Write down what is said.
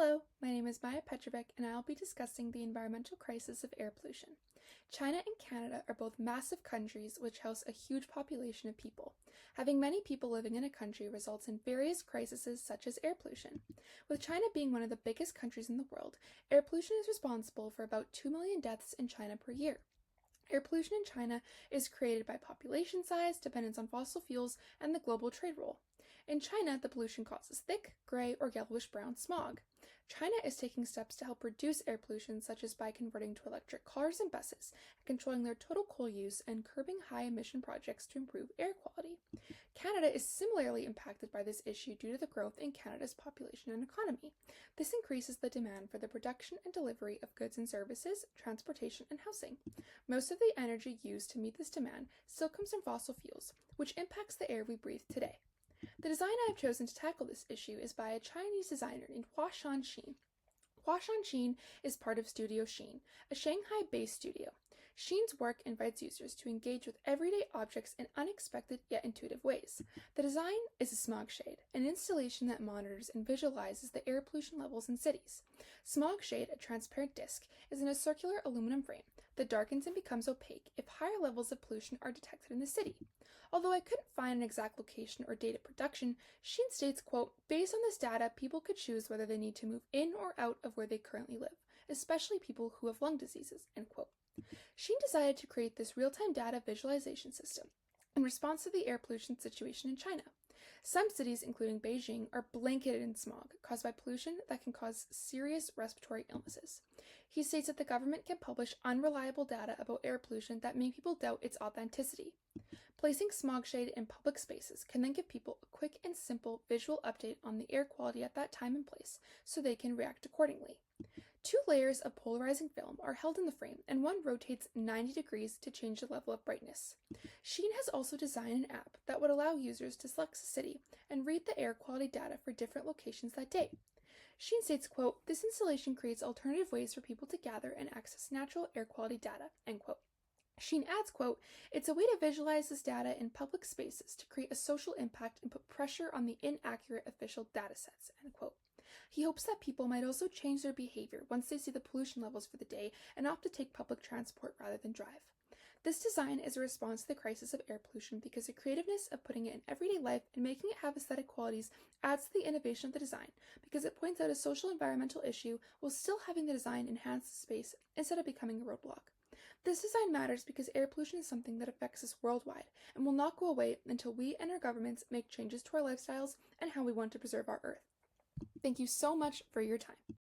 Hello, my name is Maya Petrovic, and I will be discussing the environmental crisis of air pollution. China and Canada are both massive countries which house a huge population of people. Having many people living in a country results in various crises such as air pollution. With China being one of the biggest countries in the world, air pollution is responsible for about 2 million deaths in China per year. Air pollution in China is created by population size, dependence on fossil fuels, and the global trade role. In China, the pollution causes thick, gray, or yellowish-brown smog. China is taking steps to help reduce air pollution, such as by converting to electric cars and buses, controlling their total coal use, and curbing high-emission projects to improve air quality. Canada is similarly impacted by this issue due to the growth in Canada's population and economy. This increases the demand for the production and delivery of goods and services, transportation, and housing. Most of the energy used to meet this demand still comes from fossil fuels, which impacts the air we breathe today. The design I have chosen to tackle this issue is by a Chinese designer named Huashan Xin. Huashan Xin is part of Studio Xin, a Shanghai-based studio. Xin's work invites users to engage with everyday objects in unexpected yet intuitive ways. The design is a smog shade, an installation that monitors and visualizes the air pollution levels in cities. Smog shade, a transparent disc, is in a circular aluminum frame that darkens and becomes opaque if higher levels of pollution are detected in the city. Although I couldn't find an exact location or date of production, Xin states, quote, "Based on this data, people could choose whether they need to move in or out of where they currently live, especially people who have lung diseases," end quote. Xin decided to create this real-time data visualization system in response to the air pollution situation in China. Some cities, including Beijing, are blanketed in smog caused by pollution that can cause serious respiratory illnesses. He states that the government can publish unreliable data about air pollution that make people doubt its authenticity. Placing smog shade in public spaces can then give people a quick and simple visual update on the air quality at that time and place, so they can react accordingly. 2 layers of polarizing film are held in the frame, and one rotates 90 degrees to change the level of brightness. Xin has also designed an app that would allow users to select a city and read the air quality data for different locations that day. Xin states, quote, "This installation creates alternative ways for people to gather and access natural air quality data," end quote. Xin adds, quote, "It's a way to visualize this data in public spaces to create a social impact and put pressure on the inaccurate official data sets," end quote. He hopes that people might also change their behavior once they see the pollution levels for the day and opt to take public transport rather than drive. This design is a response to the crisis of air pollution because the creativeness of putting it in everyday life and making it have aesthetic qualities adds to the innovation of the design because it points out a social environmental issue while still having the design enhance the space instead of becoming a roadblock. This design matters because air pollution is something that affects us worldwide and will not go away until we and our governments make changes to our lifestyles and how we want to preserve our Earth. Thank you so much for your time.